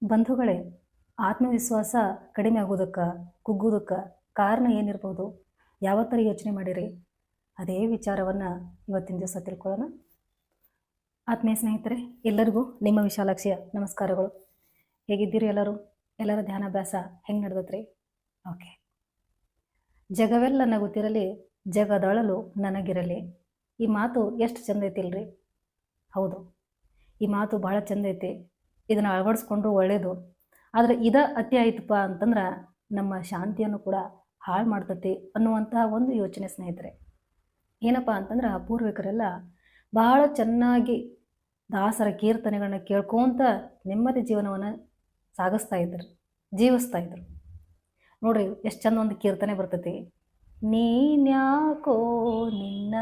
ಬಂಧುಗಳೇ, ಆತ್ಮವಿಶ್ವಾಸ ಕಡಿಮೆ ಆಗೋದಕ್ಕೆ, ಕುಗ್ಗೋದಕ್ಕೆ ಕಾರಣ ಏನಿರ್ಬೋದು? ಯಾವ ಥರ ಯೋಚನೆ ಮಾಡಿರಿ? ಅದೇ ವಿಚಾರವನ್ನು ಇವತ್ತಿನ ದಿವಸ ತಿಳ್ಕೊಳ್ಳೋಣ. ಆತ್ಮೀಯ ಸ್ನೇಹಿತರೆ, ಎಲ್ಲರಿಗೂ ನಿಮ್ಮ ವಿಶಾಲಾಕ್ಷಿಯ ನಮಸ್ಕಾರಗಳು. ಹೇಗಿದ್ದೀರಿ ಎಲ್ಲರೂ? ಎಲ್ಲರ ಧ್ಯಾನಾಭ್ಯಾಸ ಹೆಂಗೆ ನಡೆದತ್ರಿ? ಓಕೆ. ಜಗವೆಲ್ಲ ನಗುತ್ತಿರಲಿ, ಜಗದೊಳಲು ನನಗಿರಲಿ. ಈ ಮಾತು ಎಷ್ಟು ಚಂದ ಐತಿಲ್ರಿ? ಹೌದು, ಈ ಮಾತು ಭಾಳ ಚಂದ ಐತಿ. ಇದನ್ನು ಅಳವಡಿಸ್ಕೊಂಡ್ರು ಒಳ್ಳೆಯದು. ಆದರೆ ಅತಿ ಆಯ್ತಪ್ಪ ಅಂತಂದ್ರೆ ನಮ್ಮ ಶಾಂತಿಯನ್ನು ಕೂಡ ಹಾಳು ಮಾಡ್ತತಿ ಅನ್ನುವಂತಹ ಒಂದು ಯೋಚನೆ ಸ್ನೇಹಿತರೆ. ಏನಪ್ಪ ಅಂತಂದ್ರೆ ಪೂರ್ವಿಕರೆಲ್ಲ ಬಹಳ ಚೆನ್ನಾಗಿ ದಾಸರ ಕೀರ್ತನೆಗಳನ್ನ ಕೇಳ್ಕೊಂತ ನೆಮ್ಮದಿ ಜೀವನವನ್ನು ಜೀವಿಸ್ತಾ ಇದ್ರು. ನೋಡ್ರಿ ಎಷ್ಟು ಚಂದ ಒಂದು ಕೀರ್ತನೆ ಬರ್ತೈತಿ. ನೀನ್ಯಾಕೋ ನಿನ್ನ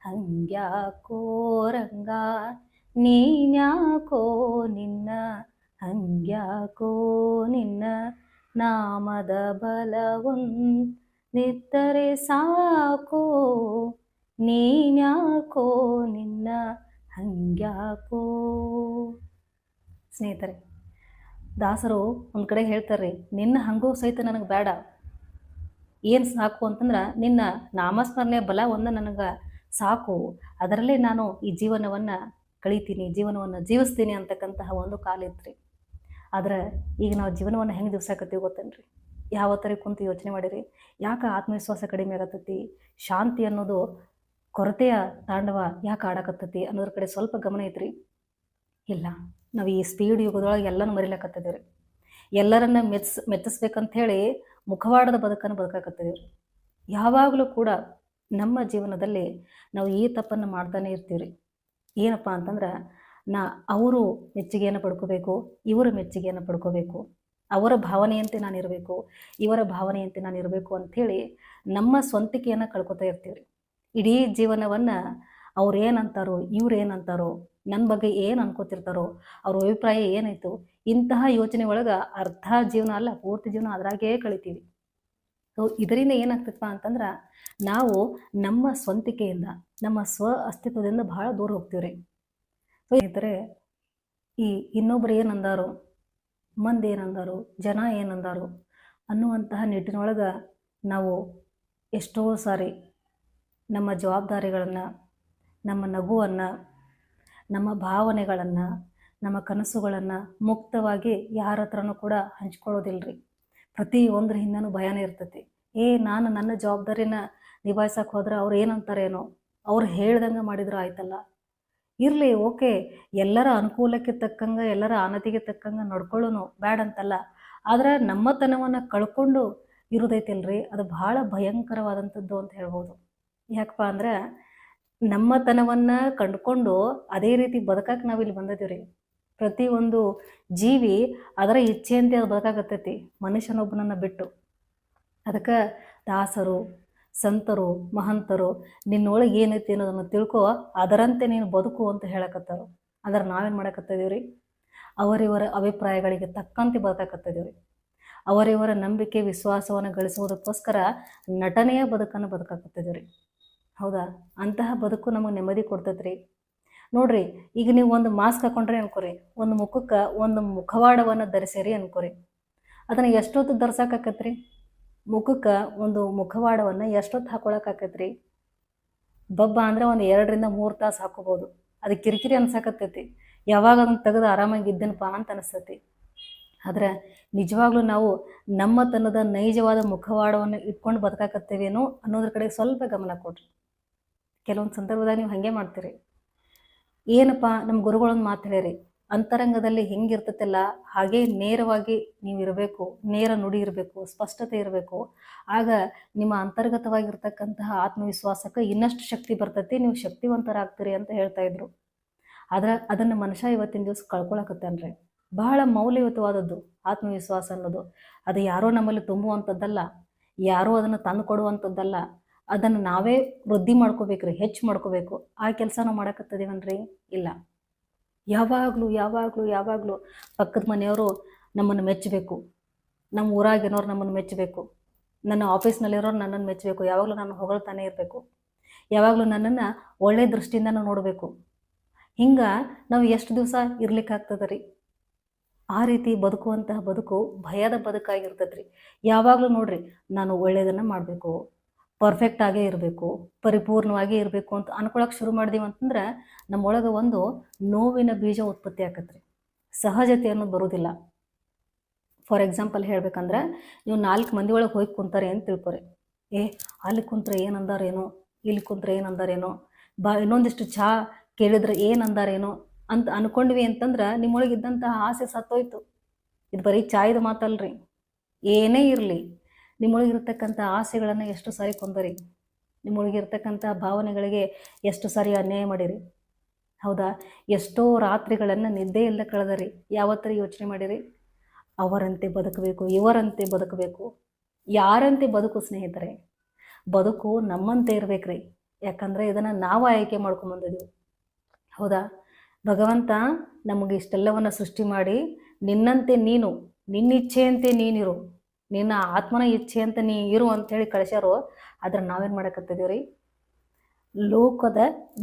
ಹಂಗ್ಯಾಕೋ ರಂಗ, ನೀನ್ಯಾಕೋ ನಿನ್ನ ಹಂಗ್ಯಾಕೋ, ನಿನ್ನ ನಾಮದ ಬಲವೊಂದಿದ್ದರೆ ಸಾಕೋ, ನೀನ್ಯಾಕೋ ನಿನ್ನ ಹಂಗ್ಯಾಕೋ. ಸ್ನೇಹಿತರೆ, ದಾಸರು ಒಂದು ಕಡೆ ಹೇಳ್ತಾರ್ರಿ, ನಿನ್ನ ಹಂಗೂ ಸಹಿತ ನನಗೆ ಬೇಡ. ಏನು ಸಾಕು ಅಂತಂದ್ರೆ ನಿನ್ನ ನಾಮಸ್ಮರಣೆ ಬಲ ಒಂದು ನನಗೆ ಸಾಕು, ಅದರಲ್ಲೇ ನಾನು ಈ ಜೀವನವನ್ನು ಕಳೀತೀನಿ, ಜೀವನವನ್ನು ಜೀವಿಸ್ತೀನಿ ಅಂತಕ್ಕಂತಹ ಒಂದು ಕಾಲಿತ್ರಿ. ಆದ್ರೆ ಈಗ ನಾವು ಜೀವನವನ್ನು ಹೆಂಗೆ ದಿವ್ಸಾಕತ್ತೀವಿ ಗೊತ್ತೇನ್ರಿ? ಯಾವ ಥರ ಕುಂತು ಯೋಚನೆ ಮಾಡಿರಿ? ಯಾಕೆ ಆತ್ಮವಿಶ್ವಾಸ ಕಡಿಮೆ ಆಗತ್ತೈತಿ? ಶಾಂತಿ ಅನ್ನೋದು ಕೊರತೆಯ ತಾಂಡವ ಯಾಕೆ ಆಡಕತ್ತೈತಿ ಅನ್ನೋದ್ರ ಕಡೆ ಸ್ವಲ್ಪ ಗಮನ ಐತ್ರಿ? ಇಲ್ಲ, ನಾವು ಈ ಸ್ಪೀಡ್ ಯುಗದೊಳಗೆ ಎಲ್ಲನೂ ಮರಿಲಕತ್ತಿದ್ದೀವಿ. ಎಲ್ಲರನ್ನ ಮೆಚ್ಚಿಸ್ಬೇಕಂತ ಹೇಳಿ ಮುಖವಾಡದ ಬದುಕನ್ನು ಬದುಕಾಕತ್ತಿದ್ದೀವಿ. ಯಾವಾಗಲೂ ಕೂಡ ನಮ್ಮ ಜೀವನದಲ್ಲಿ ನಾವು ಈ ತಪ್ಪನ್ನು ಮಾಡ್ತಾನೆ ಇರ್ತೀವಿ. ಏನಪ್ಪ ಅಂತಂದ್ರೆ ಅವರು ಮೆಚ್ಚುಗೆಯನ್ನು ಪಡ್ಕೋಬೇಕು, ಇವರ ಮೆಚ್ಚುಗೆಯನ್ನು ಪಡ್ಕೋಬೇಕು, ಅವರ ಭಾವನೆಯಂತೆ ನಾನಿರಬೇಕು, ಇವರ ಭಾವನೆಯಂತೆ ನಾನಿರಬೇಕು ಅಂಥೇಳಿ ನಮ್ಮ ಸ್ವಂತಿಕೆಯನ್ನು ಕಳ್ಕೊತಾ ಇರ್ತೀವಿ. ಇಡೀ ಜೀವನವನ್ನು ಅವ್ರು ಏನಂತಾರೋ, ಇವ್ರು ಏನಂತಾರೋ, ನನ್ನ ಬಗ್ಗೆ ಏನು ಅನ್ಕೋತಿರ್ತಾರೋ, ಅವ್ರ ಅಭಿಪ್ರಾಯ ಏನಾಯಿತು, ಇಂತಹ ಯೋಚನೆ ಒಳಗೆ ಅರ್ಧ ಜೀವನ ಅಲ್ಲ, ಪೂರ್ತಿ ಜೀವನ ಅದರಾಗೇ ಕಳಿತೀವಿ. ಸೊ ಇದರಿಂದ ಏನಾಗ್ತದಪ್ಪ ಅಂತಂದ್ರೆ ನಾವು ನಮ್ಮ ಸ್ವಂತಿಕೆಯಿಂದ, ನಮ್ಮ ಸ್ವ ಅಸ್ತಿತ್ವದಿಂದ ಭಾಳ ದೂರ ಹೋಗ್ತೀವ್ರಿ. ಸೊ ಸ್ನೇಹಿತರೆ, ಈ ಇನ್ನೊಬ್ರು ಏನಂದಾರೋ, ಮಂದಿ ಏನಂದಾರೋ, ಜನ ಏನಂದಾರೋ ಅನ್ನುವಂತಹ ನಿಟ್ಟಿನೊಳಗೆ ನಾವು ಎಷ್ಟೋ ಸಾರಿ ನಮ್ಮ ಜವಾಬ್ದಾರಿಗಳನ್ನು, ನಮ್ಮ ನಗುವನ್ನು, ನಮ್ಮ ಭಾವನೆಗಳನ್ನು, ನಮ್ಮ ಕನಸುಗಳನ್ನು ಮುಕ್ತವಾಗಿ ಯಾರ ಹತ್ರನೂ ಕೂಡ ಹಂಚ್ಕೊಳ್ಳೋದಿಲ್ಲರಿ. ಪ್ರತಿ ಒಂದ್ರ ಹಿಂದನೂ ಭಯನೇ ಇರ್ತೈತಿ. ನಾನು ನನ್ನ ಜವಾಬ್ದಾರಿನ ನಿಭಾಯಿಸಕ್ಕೆ ಹೋದ್ರೆ ಅವ್ರು ಏನಂತಾರೇನೋ, ಅವ್ರು ಹೇಳ್ದಂಗೆ ಮಾಡಿದ್ರು ಆಯ್ತಲ್ಲ, ಇರಲಿ ಓಕೆ, ಎಲ್ಲರ ಅನುಕೂಲಕ್ಕೆ ತಕ್ಕಂಗೆ, ಎಲ್ಲರ ಆನತಿಗೆ ತಕ್ಕಂಗೆ ನಡ್ಕೊಳ್ಳೋನು ಬ್ಯಾಡಂತಲ್ಲ. ಆದರೆ ನಮ್ಮತನವನ್ನು ಕಳ್ಕೊಂಡು ಇರೋದೈತಿಲ್ರಿ, ಅದು ಭಾಳ ಭಯಂಕರವಾದಂಥದ್ದು ಅಂತ ಹೇಳ್ಬೋದು. ಯಾಕಪ್ಪ ಅಂದ್ರೆ ನಮ್ಮತನವನ್ನು ಕಂಡುಕೊಂಡು ಅದೇ ರೀತಿ ಬದುಕಕ್ಕೆ ನಾವಿಲ್ಲಿ ಬಂದಿದ್ದೀವಿ. ಪ್ರತಿಯೊಂದು ಜೀವಿ ಅದರ ಇಚ್ಛೆಯಂತೆ ಅದು ಬದುಕಾಗತ್ತೈತಿ, ಮನುಷ್ಯನೊಬ್ಬನನ್ನು ಬಿಟ್ಟು. ಅದಕ್ಕೆ ದಾಸರು, ಸಂತರು, ಮಹಂತರು ನಿನ್ನೊಳಗೆ ಏನೈತಿ ಅನ್ನೋದನ್ನು ತಿಳ್ಕೊ, ಅದರಂತೆ ನೀನು ಬದುಕು ಅಂತ ಹೇಳಕತ್ತಾರು. ಆದರೆ ನಾವೇನು ಮಾಡಕತ್ತಿದ್ದೀವಿ? ಅವರಿವರ ಅಭಿಪ್ರಾಯಗಳಿಗೆ ತಕ್ಕಂತೆ ಬದುಕಾಕತ್ತಿದ್ದೀವಿ. ಅವರಿವರ ನಂಬಿಕೆ ವಿಶ್ವಾಸವನ್ನು ಗಳಿಸುವುದಕ್ಕೋಸ್ಕರ ನಟನೆಯ ಬದುಕನ್ನು ಬದುಕಾಕತ್ತಿದ್ದೀವಿ. ಹೌದಾ? ಅಂತಹ ಬದುಕು ನಮಗೆ ನೆಮ್ಮದಿ ಕೊಡ್ತೈತ್ರಿ. ನೋಡ್ರಿ, ಈಗ ನೀವು ಒಂದು ಮಾಸ್ಕ್ ಹಾಕೊಂಡ್ರೆ ಅನ್ಕೋರಿ, ಒಂದು ಮುಖಕ್ಕೆ ಒಂದು ಮುಖವಾಡವನ್ನು ಧರಿಸಿರಿ ಅನ್ಕೋರಿ, ಅದನ್ನು ಎಷ್ಟೊತ್ತು ಧರ್ಸಕ್ಕಾಕತ್ರಿ? ಮುಖಕ್ಕೆ ಒಂದು ಮುಖವಾಡವನ್ನು ಎಷ್ಟೊತ್ತು ಹಾಕೊಳಕ್ಕಾಕತ್ರಿ? ಬಬ್ಬ ಅಂದರೆ ಒಂದು 2 ರಿಂದ 3 ತಾಸು ಹಾಕೋಬೋದು. ಅದು ಕಿರಿಕಿರಿ ಅನ್ಸಕತ್ತೈತಿ, ಯಾವಾಗ ಅದನ್ನು ತೆಗೆದು ಆರಾಮಾಗಿ ಇದ್ದೇನಪ್ಪ ಅಂತ ಅನಿಸ್ತೈತಿ. ಆದರೆ ನಿಜವಾಗ್ಲೂ ನಾವು ನಮ್ಮ ತನ್ನದ ನೈಜವಾದ ಮುಖವಾಡವನ್ನು ಇಟ್ಕೊಂಡು ಬದುಕಾಕತ್ತೇವೇನೋ ಅನ್ನೋದ್ರ ಕಡೆ ಸ್ವಲ್ಪ ಗಮನ ಕೊಡ್ರಿ. ಕೆಲವೊಂದು ಸಂದರ್ಭದಾಗ ನೀವು ಹಾಗೆ ಮಾಡ್ತೀರಿ. ಏನಪ್ಪ, ನಮ್ಮ ಗುರುಗಳೊಂದು ಮಾತು ಹೇಳಿರಿ, ಅಂತರಂಗದಲ್ಲಿ ಹೆಂಗಿರ್ತೈತಲ್ಲ ಹಾಗೇ ನೇರವಾಗಿ ನೀವು ಇರಬೇಕು, ನೇರ ನುಡಿ ಇರಬೇಕು, ಸ್ಪಷ್ಟತೆ ಇರಬೇಕು. ಆಗ ನಿಮ್ಮ ಅಂತರ್ಗತವಾಗಿರ್ತಕ್ಕಂತಹ ಆತ್ಮವಿಶ್ವಾಸಕ್ಕೆ ಇನ್ನಷ್ಟು ಶಕ್ತಿ ಬರ್ತೈತಿ, ನೀವು ಶಕ್ತಿವಂತರಾಗ್ತೀರಿ ಅಂತ ಹೇಳ್ತಾ ಇದ್ರು. ಆದರೆ ಅದನ್ನು ಮನುಷ್ಯ ಇವತ್ತಿನ ದಿವಸ ಕಳ್ಕೊಳಕತ್ತಾನ್ರಿ. ಬಹಳ ಮೌಲ್ಯಯುತವಾದದ್ದು ಆತ್ಮವಿಶ್ವಾಸ ಅನ್ನೋದು. ಅದು ಯಾರೋ ನಮ್ಮಲ್ಲಿ ತುಂಬುವಂಥದ್ದಲ್ಲ, ಯಾರೋ ಅದನ್ನು ತಂದು ಕೊಡುವಂಥದ್ದಲ್ಲ. ಅದನ್ನು ನಾವೇ ವೃದ್ಧಿ ಮಾಡ್ಕೋಬೇಕ್ರಿ, ಹೆಚ್ಚು ಮಾಡ್ಕೋಬೇಕು. ಆ ಕೆಲಸ ನಾವು ಮಾಡಕತ್ತದೇವನ್ರಿ? ಇಲ್ಲ. ಯಾವಾಗಲೂ ಯಾವಾಗಲೂ ಯಾವಾಗಲೂ ಪಕ್ಕದ ಮನೆಯವರು ನಮ್ಮನ್ನು ಮೆಚ್ಚಬೇಕು, ನಮ್ಮ ಊರಾಗಿನವ್ರು ನಮ್ಮನ್ನು ಮೆಚ್ಚಬೇಕು, ನನ್ನ ಆಫೀಸ್ನಲ್ಲಿರೋರು ನನ್ನನ್ನು ಮೆಚ್ಚಬೇಕು, ಯಾವಾಗಲೂ ನಾನು ಹೊಗಳ್ತಾನೆ ಇರಬೇಕು, ಯಾವಾಗಲೂ ನನ್ನನ್ನು ಒಳ್ಳೆಯ ದೃಷ್ಟಿಯಿಂದ ನೋಡಬೇಕು. ಹಿಂಗೆ ನಾವು ಎಷ್ಟು ದಿವಸ ಇರ್ಲಿಕ್ಕಾಗ್ತದೆ ರೀ? ಆ ರೀತಿ ಬದುಕುವಂತಹ ಬದುಕು ಭಯದ ಬದುಕಾಗಿರ್ತೈತೆ ರೀ. ಯಾವಾಗಲೂ ನೋಡ್ರಿ, ನಾನು ಒಳ್ಳೆಯದನ್ನು ಮಾಡಬೇಕು, ಪರ್ಫೆಕ್ಟ್ ಆಗೇ ಇರಬೇಕು, ಪರಿಪೂರ್ಣವಾಗಿ ಇರಬೇಕು ಅಂತ ಅನ್ಕೊಳಕ್ಕೆ ಶುರು ಮಾಡಿದೀವಿ ಅಂತಂದ್ರೆ ನಮ್ಮೊಳಗೆ ಒಂದು ನೋವಿನ ಬೀಜ ಉತ್ಪತ್ತಿ ಆಕತ್ರಿ. ಸಹಜತೆ ಅನ್ನೋದು ಬರೋದಿಲ್ಲ. ಫಾರ್ ಎಕ್ಸಾಂಪಲ್ ಹೇಳ್ಬೇಕಂದ್ರೆ, ನೀವು 4 ಮಂದಿ ಒಳಗೆ ಹೋಗಿ ಕುಂತಾರೆ ಅಂತ ತಿಳ್ಕೊರಿ. ಅಲ್ಲಿ ಕುಂತ್ರೆ ಏನಂದಾರೇನೋ, ಇಲ್ಲಿ ಕುಂತ್ರೆ ಏನಂದಾರೇನೋ, ಇನ್ನೊಂದಿಷ್ಟು ಚಹಾ ಕೇಳಿದ್ರೆ ಏನಂದಾರೇನೋ ಅಂತ ಅನ್ಕೊಂಡ್ವಿ ಅಂತಂದ್ರೆ ನಿಮ್ಮೊಳಗಿದ್ದಂತಹ ಆಸೆ ಸತ್ತೋಯ್ತು. ಇದು ಬರೀ ಚಾಯ್ದು ಮಾತಲ್ರಿ. ಏನೇ ಇರಲಿ, ನಿಮ್ಮೊಳಗಿರ್ತಕ್ಕಂಥ ಆಸೆಗಳನ್ನು ಎಷ್ಟು ಸಾರಿ ಕೊಂದರಿ, ನಿಮ್ಮೊಳಗಿರ್ತಕ್ಕಂಥ ಭಾವನೆಗಳಿಗೆ ಎಷ್ಟು ಸಾರಿ ಅನ್ಯಾಯ ಮಾಡಿರಿ. ಹೌದಾ? ಎಷ್ಟೋ ರಾತ್ರಿಗಳನ್ನು ನಿದ್ದೆ ಇಲ್ಲದೆ ಕಳೆದರಿ. ಯಾವತ್ತರಿ ಯೋಚನೆ ಮಾಡಿರಿ, ಅವರಂತೆ ಬದುಕಬೇಕು, ಇವರಂತೆ ಬದುಕಬೇಕು. ಯಾರಂತೆ ಬದುಕು ಸ್ನೇಹಿತರೆ? ಬದುಕು ನಮ್ಮಂತೆ ಇರ್ಬೇಕ್ರಿ. ಯಾಕಂದರೆ ಇದನ್ನು ನಾವು ಆಯ್ಕೆ ಮಾಡ್ಕೊಂಬಂದಿದ್ದೀವಿ. ಹೌದಾ? ಭಗವಂತ ನಮಗೆ ಇಷ್ಟೆಲ್ಲವನ್ನು ಸೃಷ್ಟಿ ಮಾಡಿ ನಿನ್ನಂತೆ ನೀನು, ನಿನ್ನ ಇಚ್ಛೆಯಂತೆ ನೀನಿರು, ನಿನ್ನ ಆತ್ಮನ ಇಚ್ಛೆಯಂತೆ ನೀ ಇರು ಅಂಥೇಳಿ ಕಳಿಸ್ಯಾರೋ. ಆದ್ರೆ ನಾವೇನು ಮಾಡಕತ್ತಿದ್ದೀವಿ ರೀ? ಲೋಕದ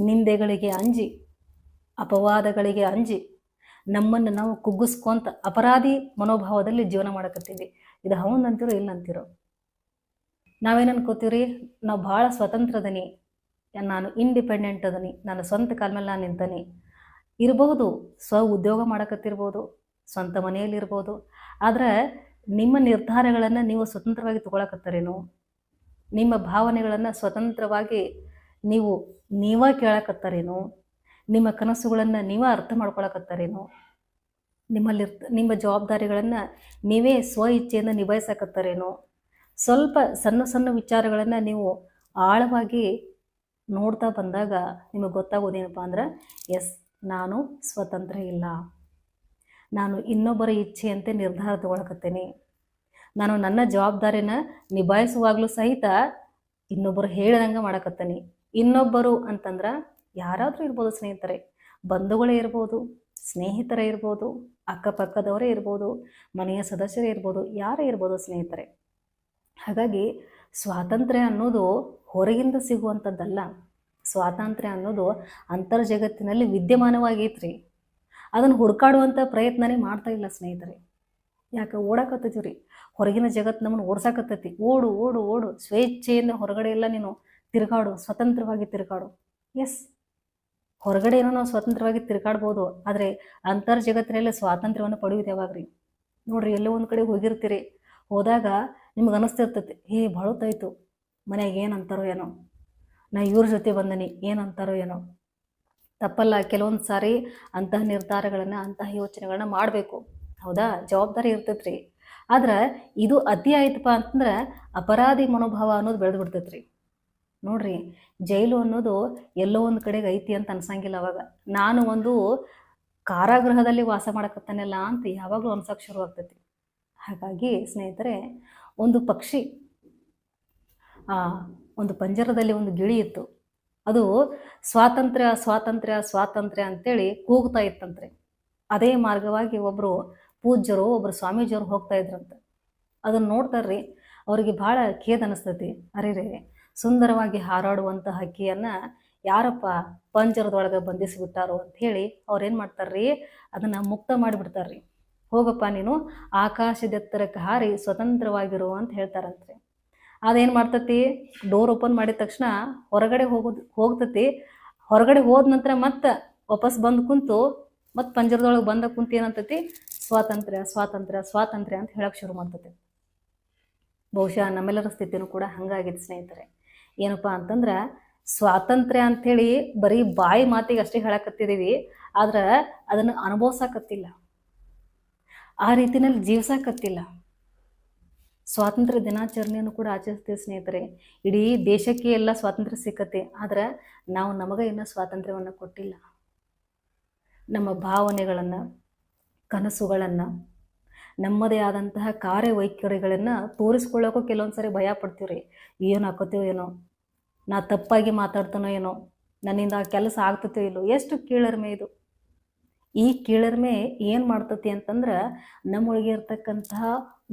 ನಿಂದೆಗಳಿಗೆ ಅಂಜಿ, ಅಪವಾದಗಳಿಗೆ ಅಂಜಿ, ನಮ್ಮನ್ನು ನಾವು ಕುಗ್ಗಿಸ್ಕೊಂತ ಅಪರಾಧಿ ಮನೋಭಾವದಲ್ಲಿ ಜೀವನ ಮಾಡಕತ್ತೀವಿ. ಇದು ಹೌದಂತೀರೋ ಇಲ್ಲ ಅಂತೀರೋ? ನಾವೇನು ಅನ್ಕೋತೀವಿ? ನಾವು ಭಾಳ ಸ್ವತಂತ್ರದನಿ, ನಾನು ಇಂಡಿಪೆಂಡೆಂಟ್ ಅದನಿ, ನಾನು ಸ್ವಂತ ಕಾಲ ಮೇಲೆ ನಾನು ನಿಂತನಿ ಇರಬಹುದು, ಉದ್ಯೋಗ ಮಾಡಕತ್ತಿರ್ಬೋದು, ಸ್ವಂತ ಮನೆಯಲ್ಲಿರ್ಬೋದು. ಆದರೆ ನಿಮ್ಮ ನಿರ್ಧಾರಗಳನ್ನು ನೀವು ಸ್ವತಂತ್ರವಾಗಿ ತಗೊಳಕತ್ತಾರೇನು? ನಿಮ್ಮ ಭಾವನೆಗಳನ್ನು ಸ್ವತಂತ್ರವಾಗಿ ನೀವೇ ಕೇಳಕತ್ತಾರೇನು? ನಿಮ್ಮ ಕನಸುಗಳನ್ನು ನೀವೇ ಅರ್ಥ ಮಾಡ್ಕೊಳಕತ್ತಾರೇನು? ನಿಮ್ಮ ಜವಾಬ್ದಾರಿಗಳನ್ನು ನೀವೇ ಸ್ವ ಇಚ್ಛೆಯಿಂದ ನಿಭಾಯಿಸಕತ್ತಾರೇನು? ಸ್ವಲ್ಪ ಸಣ್ಣ ಸಣ್ಣ ವಿಚಾರಗಳನ್ನು ನೀವು ಆಳವಾಗಿ ನೋಡ್ತಾ ಬಂದಾಗ ನಿಮಗೆ ಗೊತ್ತಾಗೋದೇನಪ್ಪ ಅಂದ್ರೆ, ಎಸ್, ನಾನು ಸ್ವತಂತ್ರ ಇಲ್ಲ, ನಾನು ಇನ್ನೊಬ್ಬರ ಇಚ್ಛೆಯಂತೆ ನಿರ್ಧಾರ ತಗೊಳಕತ್ತೇನೆ, ನಾನು ನನ್ನ ಜವಾಬ್ದಾರಿನ ನಿಭಾಯಿಸುವಾಗಲೂ ಸಹಿತ ಇನ್ನೊಬ್ಬರು ಹೇಳಿದಂಗೆ ಮಾಡಕತ್ತೇನೆ. ಇನ್ನೊಬ್ಬರು ಅಂತಂದ್ರೆ ಯಾರಾದರೂ ಇರ್ಬೋದು ಸ್ನೇಹಿತರೆ, ಬಂಧುಗಳೇ ಇರ್ಬೋದು, ಸ್ನೇಹಿತರೇ ಇರ್ಬೋದು, ಅಕ್ಕಪಕ್ಕದವರೇ ಇರ್ಬೋದು, ಮನೆಯ ಸದಸ್ಯರೇ ಇರ್ಬೋದು, ಯಾರೇ ಇರ್ಬೋದು ಸ್ನೇಹಿತರೆ. ಹಾಗಾಗಿ ಸ್ವಾತಂತ್ರ್ಯ ಅನ್ನೋದು ಹೊರಗಿಂದ ಸಿಗುವಂಥದ್ದಲ್ಲ. ಸ್ವಾತಂತ್ರ್ಯ ಅನ್ನೋದು ಅಂತರ್ಜಗತ್ತಿನಲ್ಲಿ ವಿದ್ಯಮಾನವಾಗೈತ್ರಿ. ಅದನ್ನು ಹುಡುಕಾಡುವಂಥ ಪ್ರಯತ್ನನೇ ಮಾಡ್ತಾ ಇಲ್ಲ ಸ್ನೇಹಿತರೆ. ಯಾಕೆ ಓಡಾಕತ್ತೀವಿ ರೀ? ಹೊರಗಿನ ಜಗತ್ತು ನಮ್ಮನ್ನು ಓಡ್ಸಾಕತ್ತೈತಿ. ಓಡು ಓಡು ಓಡು, ಸ್ವೇಚ್ಛೆಯಿಂದ ಹೊರಗಡೆ ಎಲ್ಲ ನೀನು ತಿರುಗಾಡು, ಸ್ವತಂತ್ರವಾಗಿ ತಿರುಗಾಡು. ಎಸ್, ಹೊರಗಡೆ ಏನೋ ನಾವು ಸ್ವತಂತ್ರವಾಗಿ ತಿರುಗಾಡ್ಬೋದು, ಆದರೆ ಅಂತರ್ಜಗತ್ತಿನಲ್ಲಿ ಸ್ವಾತಂತ್ರ್ಯವನ್ನು ಪಡೆಯೋದು ಯಾವಾಗ್ರಿ? ನೋಡ್ರಿ, ಎಲ್ಲೋ ಒಂದು ಕಡೆ ಹೋಗಿರ್ತೀರಿ, ಹೋದಾಗ ನಿಮ್ಗೆ ಅನಿಸ್ತಿರ್ತೈತಿ, ಬಳುತ್ತಾಯ್ತು, ಮನೆಯಾಗ ಏನಂತಾರೋ ಏನೋ, ನಾ ಇವ್ರ ಜೊತೆ ಬಂದನಿ, ಏನಂತಾರೋ ಏನೋ. ತಪ್ಪಲ್ಲ, ಕೆಲವೊಂದು ಸಾರಿ ಅಂತಹ ನಿರ್ಧಾರಗಳನ್ನು, ಅಂತಹ ಯೋಚನೆಗಳನ್ನ ಮಾಡಬೇಕು. ಹೌದಾ? ಜವಾಬ್ದಾರಿ ಇರ್ತೈತ್ರಿ. ಆದ್ರೆ ಇದು ಅತಿ ಆಯ್ತಪ್ಪ ಅಂತಂದ್ರೆ ಅಪರಾಧಿ ಮನೋಭಾವ ಅನ್ನೋದು ಬೆಳೆದು ಬಿಡ್ತೈತ್ರಿ. ನೋಡ್ರಿ, ಜೈಲು ಅನ್ನೋದು ಎಲ್ಲೋ ಒಂದು ಕಡೆಗೆ ಐತಿ ಅಂತ ಅನ್ಸಂಗಿಲ್ಲ. ಅವಾಗ ನಾನು ಒಂದು ಕಾರಾಗೃಹದಲ್ಲಿ ವಾಸ ಮಾಡಕತ್ತಾನಲ್ಲ ಅಂತ ಯಾವಾಗಲೂ ಅನ್ಸಕ್ಕೆ ಶುರು ಆಗ್ತೈತಿ. ಹಾಗಾಗಿ ಸ್ನೇಹಿತರೆ, ಒಂದು ಪಕ್ಷಿ, ಒಂದು ಪಂಜರದಲ್ಲಿ ಒಂದು ಗಿಳಿ ಇತ್ತು. ಅದು ಸ್ವಾತಂತ್ರ್ಯ ಸ್ವಾತಂತ್ರ್ಯ ಸ್ವಾತಂತ್ರ್ಯ ಅಂತೇಳಿ ಕೂಗ್ತಾ ಇತ್ತಂತ್ರಿ. ಅದೇ ಮಾರ್ಗವಾಗಿ ಒಬ್ಬರು ಪೂಜ್ಯರು, ಒಬ್ಬರು ಸ್ವಾಮೀಜಿಯವರು ಹೋಗ್ತಾ ಇದ್ರಂತೆ. ಅದನ್ನು ನೋಡ್ತಾರ್ರಿ, ಅವ್ರಿಗೆ ಭಾಳ ಖೇದ ಅನಿಸ್ತೈತಿ. ಅರೆ, ಸುಂದರವಾಗಿ ಹಾರಾಡುವಂಥ ಹಕ್ಕಿಯನ್ನು ಯಾರಪ್ಪ ಪಂಜರದೊಳಗೆ ಬಂಧಿಸಿಬಿಟ್ಟಾರೋ ಅಂಥೇಳಿ ಅವ್ರೇನು ಮಾಡ್ತಾರ್ರಿ, ಅದನ್ನು ಮುಕ್ತ ಮಾಡಿಬಿಡ್ತಾರ್ರಿ. ಹೋಗಪ್ಪ, ನೀನು ಆಕಾಶದೆತ್ತರಕ್ಕೆ ಹಾರಿ ಸ್ವತಂತ್ರವಾಗಿರು ಅಂತ ಹೇಳ್ತಾರಂತ್ರಿ. ಅದೇನು ಮಾಡ್ತತಿ, ಡೋರ್ ಓಪನ್ ಮಾಡಿದ ತಕ್ಷಣ ಹೊರಗಡೆ ಹೋಗ್ತತಿ. ಹೊರಗಡೆ ಹೋದ ನಂತರ ಮತ್ತೆ ವಾಪಸ್ ಬಂದು ಕುಂತು ಮತ್ತು ಪಂಜರದೊಳಗೆ ಬಂದ ಕುಂತು ಏನಂತತಿ, ಸ್ವಾತಂತ್ರ್ಯ ಸ್ವಾತಂತ್ರ್ಯ ಸ್ವಾತಂತ್ರ್ಯ ಅಂತ ಹೇಳಕ್ಕೆ ಶುರು ಮಾಡ್ತತಿ. ಬಹುಶಃ ನಮ್ಮೆಲ್ಲರ ಸ್ಥಿತಿನೂ ಕೂಡ ಹಂಗಾಗಿದೆ ಸ್ನೇಹಿತರೆ. ಏನಪ್ಪ ಅಂತಂದ್ರೆ, ಸ್ವಾತಂತ್ರ್ಯ ಅಂಥೇಳಿ ಬರೀ ಬಾಯಿ ಮಾತಿಗೆ ಅಷ್ಟೇ ಹೇಳಕತ್ತಿದ್ದೀವಿ, ಆದ್ರೆ ಅದನ್ನು ಅನುಭವಿಸಕತ್ತಿಲ್ಲ, ಆ ರೀತಿನಲ್ಲಿ ಜೀವಿಸಕತ್ತಿಲ್ಲ. ಸ್ವಾತಂತ್ರ್ಯ ದಿನಾಚರಣೆಯನ್ನು ಕೂಡ ಆಚರಿಸ್ತೀವಿ ಸ್ನೇಹಿತರೆ. ಇಡೀ ದೇಶಕ್ಕೆ ಎಲ್ಲ ಸ್ವಾತಂತ್ರ್ಯ ಸಿಕ್ಕತ್ತೆ, ಆದ್ರೆ ನಾವು ನಮಗೆ ಇನ್ನೂ ಸ್ವಾತಂತ್ರ್ಯವನ್ನು ಕೊಟ್ಟಿಲ್ಲ. ನಮ್ಮ ಭಾವನೆಗಳನ್ನು, ಕನಸುಗಳನ್ನು, ನಮ್ಮದೇ ಆದಂತಹ ಕಾರ್ಯವೈಖರಿಗಳನ್ನು ತೋರಿಸ್ಕೊಳ್ಳೋಕ್ಕೂ ಕೆಲವೊಂದು ಸರಿ ಭಯ ಪಡ್ತೀವಿ ರೀ. ಏನು ಹಾಕೋತೀವೋ ಏನೋ, ನಾ ತಪ್ಪಾಗಿ ಮಾತಾಡ್ತಾನೋ ಏನೋ, ನನ್ನಿಂದ ಕೆಲಸ ಆಗ್ತತೋ ಇಲ್ಲೋ. ಎಷ್ಟು ಕೀಳರಿಮೆ ಇದು! ಈ ಕೀಳರಿಮೆ ಏನು ಮಾಡ್ತತಿ ಅಂತಂದ್ರೆ, ನಮ್ಮೊಳಗೆ ಇರ್ತಕ್ಕಂತಹ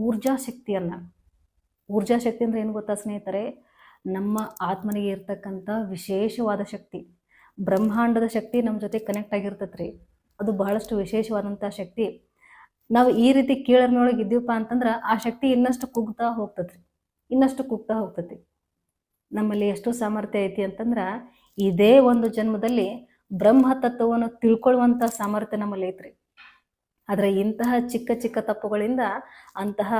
ಊರ್ಜಾ ಶಕ್ತಿ ಅಂದ್ರೆ ಏನು ಗೊತ್ತಾ ಸ್ನೇಹಿತರೆ? ನಮ್ಮ ಆತ್ಮನಿಗೆ ಇರ್ತಕ್ಕಂಥ ವಿಶೇಷವಾದ ಶಕ್ತಿ, ಬ್ರಹ್ಮಾಂಡದ ಶಕ್ತಿ ನಮ್ಮ ಜೊತೆ ಕನೆಕ್ಟ್ ಆಗಿರ್ತೈತೆ ರೀ. ಅದು ಬಹಳಷ್ಟು ವಿಶೇಷವಾದಂಥ ಶಕ್ತಿ. ನಾವು ಈ ರೀತಿ ಕೀಳರಿಮೆಯೊಳಗೆ ಇದ್ದೀವಪ್ಪ ಅಂತಂದ್ರೆ ಆ ಶಕ್ತಿ ಇನ್ನಷ್ಟು ಕುಗ್ತಾ ಹೋಗ್ತದ್ರಿ, ಇನ್ನಷ್ಟು ಕುಗ್ತಾ ಹೋಗ್ತತಿ. ನಮ್ಮಲ್ಲಿ ಎಷ್ಟು ಸಾಮರ್ಥ್ಯ ಐತಿ ಅಂತಂದ್ರೆ ಇದೇ ಒಂದು ಜನ್ಮದಲ್ಲಿ ಬ್ರಹ್ಮ ತತ್ವವನ್ನು ತಿಳ್ಕೊಳ್ಳುವಂಥ ಸಾಮರ್ಥ್ಯ ನಮ್ಮಲ್ಲಿ ಐತ್ರಿ. ಆದರೆ ಇಂತಹ ಚಿಕ್ಕ ಚಿಕ್ಕ ತಪ್ಪುಗಳಿಂದ ಅಂತಹ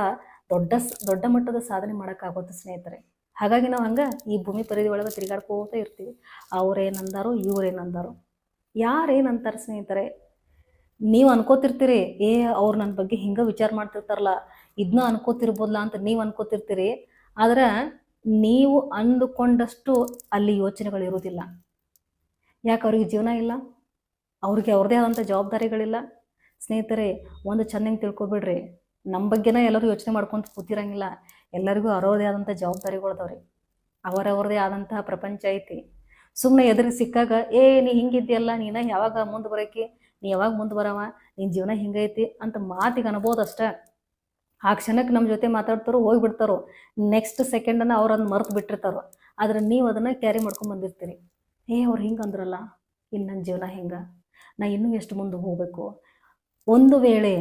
ದೊಡ್ಡ ಮಟ್ಟದ ಸಾಧನೆ ಮಾಡೋಕ್ಕಾಗುತ್ತೆ ಸ್ನೇಹಿತರೆ. ಹಾಗಾಗಿ ನಾವು ಹಂಗೆ ಈ ಭೂಮಿ ಪರಿಧಿ ಒಳಗೆ ತಿರುಗಾಡ್ಕೋತಾ ಇರ್ತೀವಿ. ಅವ್ರೇನಂದಾರೋ ಇವ್ರೇನಂದಾರೋ, ಯಾರೇನಂತಾರೆ ಸ್ನೇಹಿತರೆ? ನೀವು ಅನ್ಕೋತಿರ್ತೀರಿ, ಅವ್ರು ನನ್ನ ಬಗ್ಗೆ ಹಿಂಗೆ ವಿಚಾರ ಮಾಡ್ತಿರ್ತಾರಲ್ಲ, ಇದನ್ನ ಅನ್ಕೋತಿರ್ಬೋದಲ್ಲ ಅಂತ ನೀವು ಅನ್ಕೋತಿರ್ತೀರಿ. ಆದ್ರೆ ನೀವು ಅಂದುಕೊಂಡಷ್ಟು ಅಲ್ಲಿ ಯೋಚನೆಗಳು ಇರೋದಿಲ್ಲ. ಯಾಕೆ? ಅವ್ರಿಗೆ ಜೀವನ ಇಲ್ಲ, ಅವ್ರಿಗೆ ಅವ್ರದ್ದೇ ಆದಂಥ ಜವಾಬ್ದಾರಿಗಳಿಲ್ಲ. ಸ್ನೇಹಿತರೆ, ಒಂದು ಚೆನ್ನಾಗಿ ತಿಳ್ಕೊಬಿಡ್ರಿ, ನಮ್ಮ ಬಗ್ಗೆನ ಎಲ್ಲರೂ ಯೋಚನೆ ಮಾಡ್ಕೊಂತ ಕೂತಿರಂಗಿಲ್ಲ. ಎಲ್ಲರಿಗೂ ಅವರವ್ರದೇ ಆದಂಥ ಜವಾಬ್ದಾರಿಗಳದವ್ರಿ, ಅವರವ್ರದೇ ಆದಂತಹ ಪ್ರಪಂಚ ಐತಿ. ಸುಮ್ಮನೆ ಎದುರಿಗೆ ಸಿಕ್ಕಾಗ ನೀ ಹಿಂಗಿದ್ಯಲ್ಲ, ನೀನ ಯಾವಾಗ ಮುಂದೆ ಬರೋಕೆ, ನೀ ಯಾವಾಗ ಮುಂದೆ ಬರವ, ನಿನ್ನ ಜೀವನ ಹಿಂಗೈತಿ ಅಂತ ಮಾತಿಗೆ ಅನ್ಬೋದು ಅಷ್ಟೇ. ಆ ಕ್ಷಣಕ್ಕೆ ನಮ್ಮ ಜೊತೆ ಮಾತಾಡ್ತಾರೋ ಹೋಗ್ಬಿಡ್ತಾರೋ, ನೆಕ್ಸ್ಟ್ ಸೆಕೆಂಡನ್ನು ಅವ್ರು ಅದನ್ನ ಮರೆತು ಬಿಟ್ಟಿರ್ತಾರೋ. ಆದ್ರೆ ನೀವು ಅದನ್ನು ಕ್ಯಾರಿ ಮಾಡ್ಕೊಂಡು ಬಂದಿರ್ತೀರಿ. ಅವ್ರು ಹಿಂಗೆ ಅಂದ್ರಲ್ಲ, ಇನ್ನು ನನ್ನ ಜೀವನ ಹಿಂಗೆ, ನಾ ಇನ್ನೂ ಎಷ್ಟು ಮುಂದೆ ಹೋಗಬೇಕು. ಒಂದು ವೇಳೆ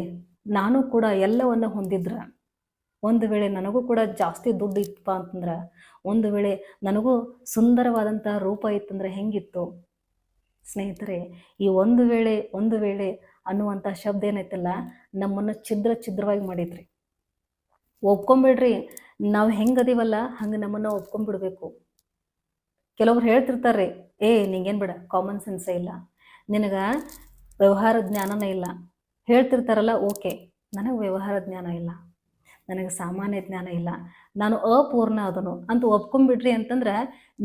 ನಾನು ಕೂಡ ಎಲ್ಲವನ್ನು ಹೊಂದಿದ್ರೆ, ಒಂದು ವೇಳೆ ನನಗೂ ಕೂಡ ಜಾಸ್ತಿ ದುಡ್ಡು ಇತ್ತಪ್ಪ ಅಂತಂದ್ರೆ, ಒಂದು ವೇಳೆ ನನಗೂ ಸುಂದರವಾದಂಥ ರೂಪ ಇತ್ತಂದ್ರೆ ಹೆಂಗಿತ್ತು ಸ್ನೇಹಿತರೆ? ಈ ಒಂದು ವೇಳೆ ಅನ್ನುವಂಥ ಶಬ್ದ ಏನೈತಲ್ಲ, ನಮ್ಮನ್ನು ಛಿದ್ರವಾಗಿ ಮಾಡಿದ್ರಿ. ಒಪ್ಕೊಂಬಿಡ್ರಿ, ನಾವು ಹೆಂಗದೀವಲ್ಲ ಹಂಗೆ ನಮ್ಮನ್ನು ಒಪ್ಕೊಂಡ್ಬಿಡ್ಬೇಕು. ಕೆಲವ್ರು ಹೇಳ್ತಿರ್ತಾರೆ, ನಿಂಗೇನು ಬೇಡ, ಕಾಮನ್ ಸೆನ್ಸೇ ಇಲ್ಲ, ನಿನಗೆ ವ್ಯವಹಾರ ಜ್ಞಾನನೇ ಇಲ್ಲ. ಹೇಳ್ತಿರ್ತಾರಲ್ಲ, ಓಕೆ, ನನಗೆ ವ್ಯವಹಾರ ಜ್ಞಾನ ಇಲ್ಲ, ನನಗೆ ಸಾಮಾನ್ಯ ಜ್ಞಾನ ಇಲ್ಲ, ನಾನು ಅಪೂರ್ಣ ಅದನು ಅಂತ ಒಪ್ಕೊಂಡ್ಬಿಡ್ರಿ ಅಂತಂದ್ರೆ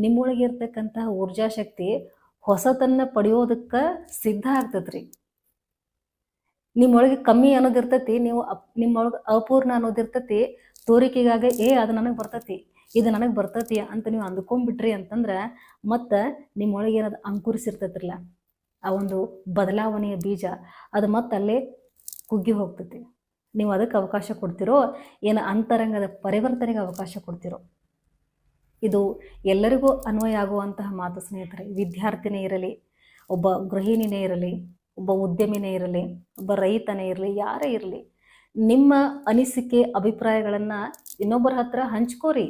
ನಿಮ್ಮೊಳಗೆ ಇರ್ತಕ್ಕಂತಹ ಊರ್ಜಾಶಕ್ತಿ ಹೊಸತನ್ನು ಪಡೆಯೋದಕ್ಕೆ ಸಿದ್ಧ ಆಗ್ತದ್ರಿ. ನಿಮ್ಮೊಳಗೆ ಕಮ್ಮಿ ಅನ್ನೋದಿರ್ತತಿ, ನಿಮ್ಮೊಳಗೆ ಅಪೂರ್ಣ ಅನ್ನೋದಿರ್ತತಿ. ತೋರಿಕೆಗಾಗಿ ಅದು ನನಗೆ ಬರ್ತತಿ, ಇದು ನನಗೆ ಬರ್ತತಿ ಅಂತ ನೀವು ಅಂದ್ಕೊಂಡ್ಬಿಟ್ರಿ ಅಂತಂದ್ರೆ ಮತ್ತು ನಿಮ್ಮೊಳಗೆ ಏನಾದ್ರು ಅಂಕುರಿಸಿರ್ತೈತ್ರಲ್ಲ, ಆ ಒಂದು ಬದಲಾವಣೆಯ ಬೀಜ ಅದು ಮತ್ತೆ ಅಲ್ಲೇ ಕುಗ್ಗಿ ಹೋಗ್ತತಿ. ನೀವು ಅದಕ್ಕೆ ಅವಕಾಶ ಕೊಡ್ತಿರೋ, ಏನು ಅಂತರಂಗದ ಪರಿವರ್ತನೆಗೆ ಅವಕಾಶ ಕೊಡ್ತಿರೋ. ಇದು ಎಲ್ಲರಿಗೂ ಅನ್ವಯ ಆಗುವಂತಹ ಮಾತು ಸ್ನೇಹಿತರೆ. ವಿದ್ಯಾರ್ಥಿನೇ ಇರಲಿ, ಒಬ್ಬ ಗೃಹಿಣಿನೇ ಇರಲಿ, ಒಬ್ಬ ಉದ್ಯಮಿನೇ ಇರಲಿ, ಒಬ್ಬ ರೈತನೇ ಇರಲಿ, ಯಾರೇ ಇರಲಿ, ನಿಮ್ಮ ಅನಿಸಿಕೆ ಅಭಿಪ್ರಾಯಗಳನ್ನು ಇನ್ನೊಬ್ಬರ ಹತ್ರ ಹಂಚ್ಕೋರಿ,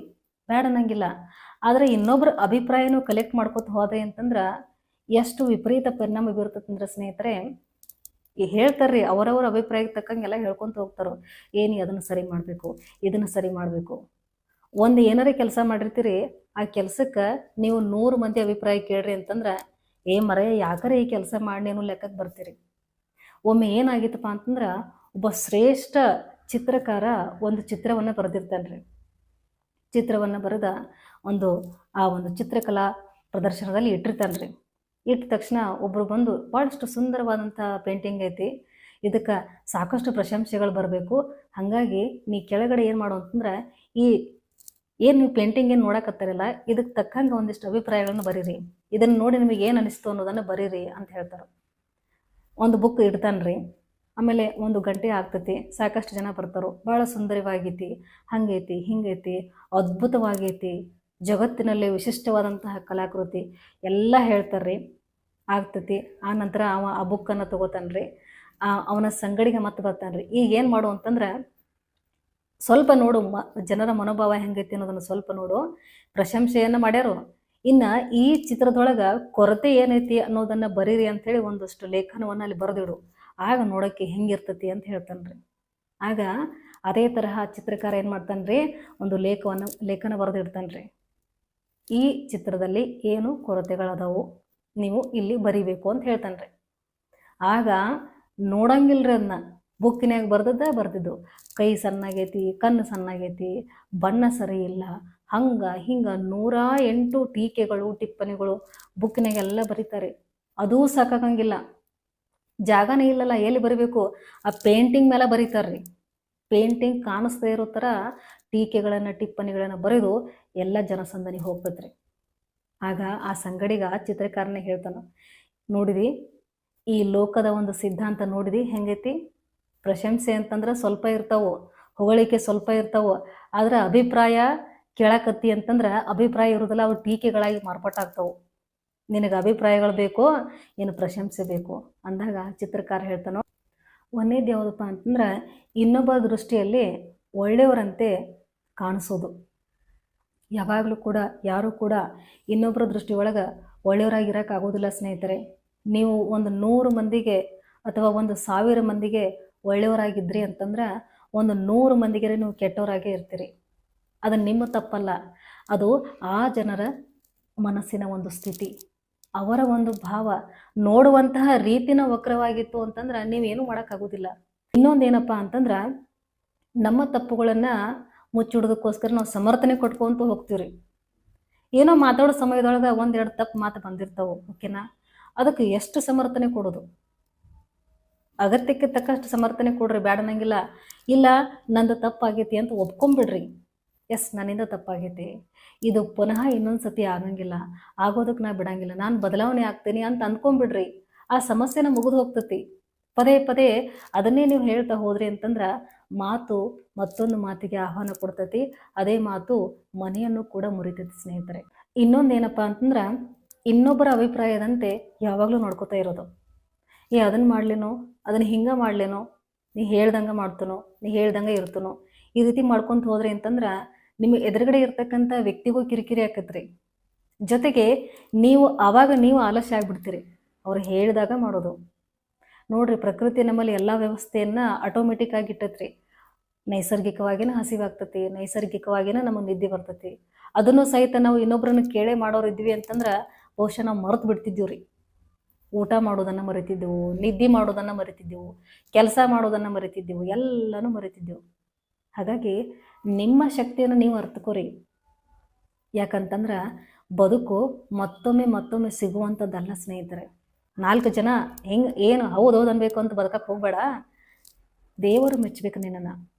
ಬೇಡ ಅನ್ನಂಗಿಲ್ಲ. ಆದರೆ ಇನ್ನೊಬ್ಬರ ಅಭಿಪ್ರಾಯನೂ ಕಲೆಕ್ಟ್ ಮಾಡ್ಕೊತ ಹೋದೆ ಅಂತಂದ್ರೆ ಎಷ್ಟು ವಿಪರೀತ ಪರಿಣಾಮ ಬೀರ್ತದಂದ್ರೆ ಸ್ನೇಹಿತರೆ, ಹೇಳ್ತಾರ್ರಿ, ಅವರವರ ಅಭಿಪ್ರಾಯಕ್ಕೆ ತಕ್ಕಂಗೆಲ್ಲ ಹೇಳ್ಕೊತ ಹೋಗ್ತಾರೋ. ಅದನ್ನು ಸರಿ ಮಾಡಬೇಕು, ಇದನ್ನು ಸರಿ ಮಾಡಬೇಕು. ಒಂದು ಏನಾರೇ ಕೆಲಸ ಮಾಡಿರ್ತೀರಿ, ಆ ಕೆಲಸಕ್ಕೆ ನೀವು 100 ಮಂದಿ ಅಭಿಪ್ರಾಯ ಕೇಳ್ರಿ ಅಂತಂದ್ರೆ ಮರೆ ಯಾಕರೆ ಈ ಕೆಲಸ ಮಾಡಿ ನೀವು ಲೆಕ್ಕಕ್ಕೆ ಬರ್ತೀರಿ. ಒಮ್ಮೆ ಏನಾಗಿತ್ತಪ್ಪ ಅಂತಂದ್ರೆ, ಒಬ್ಬ ಶ್ರೇಷ್ಠ ಚಿತ್ರಕಾರ ಒಂದು ಚಿತ್ರವನ್ನು ಬರೆದಿರ್ತಾನ್ರಿ. ಚಿತ್ರವನ್ನು ಬರೆದ ಆ ಒಂದು ಚಿತ್ರಕಲಾ ಪ್ರದರ್ಶನದಲ್ಲಿ ಇಟ್ಟಿರ್ತಾನ್ರಿ. ಇಟ್ಟ ತಕ್ಷಣ ಒಬ್ಬರು ಬಂದು, ಭಾಳಷ್ಟು ಸುಂದರವಾದಂಥ ಪೇಂಟಿಂಗ್ ಐತಿ, ಇದಕ್ಕೆ ಸಾಕಷ್ಟು ಪ್ರಶಂಸೆಗಳು ಬರಬೇಕು, ಹಾಗಾಗಿ ನೀ ಕೆಳಗಡೆ ಏನು ಮಾಡು ಅಂತಂದ್ರೆ, ನೀವು ಪೇಂಟಿಂಗ್ ಏನು ನೋಡಕತ್ತಾರಲ್ಲ, ಇದಕ್ಕೆ ತಕ್ಕಂಗೆ ಒಂದಿಷ್ಟು ಅಭಿಪ್ರಾಯಗಳನ್ನು ಬರೀರಿ, ಇದನ್ನು ನೋಡಿ ನಿಮಗೆ ಏನು ಅನಿಸ್ತು ಅನ್ನೋದನ್ನು ಬರೀರಿ ಅಂತ ಹೇಳ್ತಾರೆ. ಒಂದು ಬುಕ್ ಇಡ್ತಾನ್ರಿ. ಆಮೇಲೆ 1 ಗಂಟೆ ಆಗ್ತೈತಿ, ಸಾಕಷ್ಟು ಜನ ಬರ್ತಾರೋ, ಭಾಳ ಸುಂದರವಾಗೈತಿ, ಹಂಗೈತಿ ಹಿಂಗೈತಿ, ಅದ್ಭುತವಾಗೈತಿ, ಜಗತ್ತಿನಲ್ಲೇ ವಿಶಿಷ್ಟವಾದಂತಹ ಕಲಾಕೃತಿ ಎಲ್ಲ ಹೇಳ್ತಾರ್ರಿ. ಆಗ್ತೈತಿ. ಆ ನಂತರ ಆ ಬುಕ್ಕನ್ನು ತೊಗೋತಾನ್ರಿ, ಅವನ ಸಂಗಡಿಗೆ ಮತ್ತೆ ಬರ್ತಾನ್ರಿ. ಈಗ ಏನು ಮಾಡು ಅಂತಂದ್ರೆ, ಸ್ವಲ್ಪ ನೋಡು ಜನರ ಮನೋಭಾವ ಹೆಂಗೈತಿ ಅನ್ನೋದನ್ನು ಸ್ವಲ್ಪ ನೋಡು, ಪ್ರಶಂಸೆಯನ್ನು ಮಾಡ್ಯಾರು, ಇನ್ನು ಈ ಚಿತ್ರದೊಳಗೆ ಕೊರತೆ ಏನೈತಿ ಅನ್ನೋದನ್ನು ಬರೀರಿ ಅಂಥೇಳಿ ಒಂದಷ್ಟು ಲೇಖನವನ್ನು ಅಲ್ಲಿ ಬರೆದಿಡು, ಆಗ ನೋಡೋಕ್ಕೆ ಹೆಂಗಿರ್ತತಿ ಅಂತ ಹೇಳ್ತಾನ್ರಿ. ಆಗ ಅದೇ ತರಹ ಚಿತ್ರಕಾರ ಏನು ಮಾಡ್ತಾನ್ರಿ, ಒಂದು ಲೇಖನ ಬರೆದಿಡ್ತಾನ್ರಿ. ಈ ಚಿತ್ರದಲ್ಲಿ ಏನು ಕೊರತೆಗಳದಾವು, ನೀವು ಇಲ್ಲಿ ಬರಿಬೇಕು ಅಂತ ಹೇಳ್ತಾನ್ರಿ. ಆಗ ನೋಡಂಗಿಲ್ರಿ, ಅದನ್ನ ಬುಕ್ಕಿನಾಗ ಬರ್ದಿದ್ದು ಕೈ ಸಣ್ಣಾಗೈತಿ, ಕಣ್ಣು ಸಣ್ಣಾಗೈತಿ, ಬಣ್ಣ ಸರಿ ಇಲ್ಲ, ಹಿಂಗೆ 108 ಟೀಕೆಗಳು ಟಿಪ್ಪಣಿಗಳು ಬುಕ್ಕಿನಾಗೆಲ್ಲ ಬರೀತಾರೆ. ಅದೂ ಸಾಕಾಗಂಗಿಲ್ಲ, ಜಾಗನೇ ಇಲ್ಲಲ್ಲ, ಎಲ್ಲಿ ಬರಿಬೇಕು? ಆ ಪೇಂಟಿಂಗ್ ಮೇಲೆ ಬರೀತಾರ್ರಿ. ಪೇಂಟಿಂಗ್ ಕಾಣಿಸ್ದೇ ಇರೋ ಥರ ಟೀಕೆಗಳನ್ನು ಟಿಪ್ಪಣಿಗಳನ್ನು ಬರೆದು ಎಲ್ಲ ಜನಸಂದಣಿ ಹೋಗ್ತದ್ರಿ. ಆಗ ಆ ಸಂಗಡಿಗ ಚಿತ್ರಕಾರನೇ ಹೇಳ್ತಾನೆ, ನೋಡಿದಿ ಈ ಲೋಕದ ಒಂದು ಸಿದ್ಧಾಂತ ನೋಡಿದಿ ಹೆಂಗೈತಿ, ಪ್ರಶಂಸೆ ಅಂತಂದ್ರೆ ಸ್ವಲ್ಪ ಇರ್ತಾವೆ, ಹೊಗಳಿಕೆ ಸ್ವಲ್ಪ ಇರ್ತಾವೆ, ಆದ್ರೆ ಅಭಿಪ್ರಾಯ ಕೇಳಕತ್ತಿ ಅಂತಂದ್ರೆ ಅಭಿಪ್ರಾಯ ಇರೋದಿಲ್ಲ, ಅವು ಟೀಕೆಗಳಾಗಿ ಮಾರ್ಪಾಟಾಗ್ತಾವೆ. ನಿನಗೆ ಅಭಿಪ್ರಾಯಗಳು ಬೇಕೋ ಏನು ಪ್ರಶಂಸೆ ಬೇಕು ಅಂದಾಗ ಚಿತ್ರಕಾರ ಹೇಳ್ತಾನೋ, ಒಂದೇದು ಯಾವುದಪ್ಪ ಅಂತಂದ್ರೆ ಇನ್ನೊಬ್ಬ ದೃಷ್ಟಿಯಲ್ಲಿ ಒಳ್ಳೆಯವರಂತೆ ಕಾಣಿಸೋದು. ಯಾವಾಗಲೂ ಕೂಡ ಯಾರೂ ಕೂಡ ಇನ್ನೊಬ್ಬರ ದೃಷ್ಟಿಯೊಳಗೆ ಒಳ್ಳೆಯವರಾಗಿರೋಕ್ಕಾಗೋದಿಲ್ಲ ಸ್ನೇಹಿತರೆ. ನೀವು ಒಂದು 100 ಮಂದಿಗೆ ಅಥವಾ 1,000 ಮಂದಿಗೆ ಒಳ್ಳೆಯವರಾಗಿದ್ರಿ ಅಂತಂದ್ರೆ 100 ಮಂದಿಗೆ ನೀವು ಕೆಟ್ಟವರಾಗೇ ಇರ್ತೀರಿ. ಅದು ನಿಮ್ಮ ತಪ್ಪಲ್ಲ, ಅದು ಆ ಜನರ ಮನಸ್ಸಿನ ಒಂದು ಸ್ಥಿತಿ, ಅವರ ಒಂದು ಭಾವ, ನೋಡುವಂತಹ ರೀತಿನ ವಕ್ರವಾಗಿತ್ತು ಅಂತಂದ್ರೆ ನೀವೇನು ಮಾಡೋಕ್ಕಾಗೋದಿಲ್ಲ. ಇನ್ನೊಂದೇನಪ್ಪ ಅಂತಂದ್ರೆ ನಮ್ಮ ತಪ್ಪುಗಳನ್ನು ಮುಚ್ಚಿಡೋದಕ್ಕೋಸ್ಕರ ನಾವು ಸಮರ್ಥನೆ ಕೊಟ್ಕೊಂತ ಹೋಗ್ತೀವಿ ರೀ. ಏನೋ ಮಾತಾಡೋ ಸಮಯದೊಳಗೆ 1-2 ತಪ್ಪು ಮಾತು ಬಂದಿರ್ತಾವೆ, ಓಕೆನಾ? ಅದಕ್ಕೆ ಎಷ್ಟು ಸಮರ್ಥನೆ ಕೊಡೋದು? ಅಗತ್ಯಕ್ಕೆ ತಕ್ಕಷ್ಟು ಸಮರ್ಥನೆ ಕೊಡ್ರಿ, ಬೇಡ ಅನ್ನಂಗಿಲ್ಲ. ಇಲ್ಲ ನಂದು ತಪ್ಪಾಗೈತಿ ಅಂತ ಒಪ್ಕೊಂಬಿಡ್ರಿ. ಎಸ್, ನನ್ನಿಂದ ತಪ್ಪಾಗೈತಿ, ಇದು ಪುನಃ ಇನ್ನೊಂದು ಸತಿ ಆಗಂಗಿಲ್ಲ, ಆಗೋದಕ್ಕೆ ನಾ ಬಿಡಂಗಿಲ್ಲ, ನಾನು ಬದಲಾವಣೆ ಆಗ್ತೀನಿ ಅಂತ ಅಂದ್ಕೊಂಬಿಡ್ರಿ. ಆ ಸಮಸ್ಯೆನ ಮುಗಿದು ಹೋಗ್ತತಿ. ಪದೇ ಪದೇ ಅದನ್ನೇ ನೀವು ಹೇಳ್ತಾ ಹೋದ್ರಿ ಅಂತಂದ್ರೆ ಮಾತು ಮತ್ತೊಂದು ಮಾತಿಗೆ ಆಹ್ವಾನ ಕೊಡ್ತತಿ. ಅದೇ ಮಾತು ಮನೆಯನ್ನು ಕೂಡ ಮುರಿತೈತಿ ಸ್ನೇಹಿತರೆ. ಇನ್ನೊಂದೇನಪ್ಪ ಅಂತಂದ್ರೆ ಇನ್ನೊಬ್ಬರ ಅಭಿಪ್ರಾಯದಂತೆ ಯಾವಾಗಲೂ ನೋಡ್ಕೋತಾ ಇರೋದು. ಅದನ್ನು ಮಾಡ್ಲೇನೋ, ಅದನ್ನು ಹಿಂಗೆ ಮಾಡ್ಲೇನೋ, ನೀ ಹೇಳ್ದಂಗೆ ಮಾಡ್ತನೋ, ನೀ ಹೇಳ್ದಂಗೆ ಇರ್ತನೋ, ಈ ರೀತಿ ಮಾಡ್ಕೊತ ಹೋದ್ರಿ ಅಂತಂದ್ರೆ ನಿಮ್ಮ ಎದುರುಗಡೆ ಇರ್ತಕ್ಕಂಥ ವ್ಯಕ್ತಿಗೂ ಕಿರಿಕಿರಿ ಆಕತ್ರಿ. ಜೊತೆಗೆ ನೀವು ಆಲಸ್ಯ ಆಗ್ಬಿಡ್ತೀರಿ ಅವ್ರು ಹೇಳಿದಾಗ ಮಾಡೋದು. ನೋಡ್ರಿ, ಪ್ರಕೃತಿ ನಮ್ಮಲ್ಲಿ ಎಲ್ಲ ವ್ಯವಸ್ಥೆಯನ್ನು ಆಟೋಮೆಟಿಕ್ ಆಗಿ ಇಟ್ಟತ್ರಿ. ನೈಸರ್ಗಿಕವಾಗಿನ ಹಸಿವಾಗ್ತತಿ, ನೈಸರ್ಗಿಕವಾಗಿನ ನಮಗೆ ನಿದ್ದೆ ಬರ್ತತಿ. ಅದನ್ನು ಸಹಿತ ನಾವು ಇನ್ನೊಬ್ಬರನ್ನು ಕೇಳೇ ಮಾಡೋರು ಇದ್ವಿ ಅಂತಂದ್ರೆ ಬಹುಶಃ ನಾವು ಮರೆತು ಬಿಡ್ತಿದ್ದೀವಿ ರೀ. ಊಟ ಮಾಡೋದನ್ನು ಮರಿತಿದ್ದೆವು, ನಿದ್ದೆ ಮಾಡೋದನ್ನು ಮರಿತಿದ್ದೆವು, ಕೆಲಸ ಮಾಡೋದನ್ನು ಮರಿತಿದ್ದೆವು, ಎಲ್ಲನೂ ಮರಿತಿದ್ದೆವು. ಹಾಗಾಗಿ ನಿಮ್ಮ ಶಕ್ತಿಯನ್ನು ನೀವು ಅರ್ಥಕೋರಿ. ಯಾಕಂತಂದ್ರೆ ಬದುಕು ಮತ್ತೊಮ್ಮೆ ಸಿಗುವಂಥದ್ದಲ್ಲ ಸ್ನೇಹಿತರೆ. 4 ಜನ ಏನು ಹೌದು ಅನ್ಬೇಕು ಅಂತ ಬದುಕಕ್ಕೆ ಹೋಗ್ಬೇಡ. ದೇವರು ಮೆಚ್ಚಬೇಕು ನಿನ್ನನ್ನು.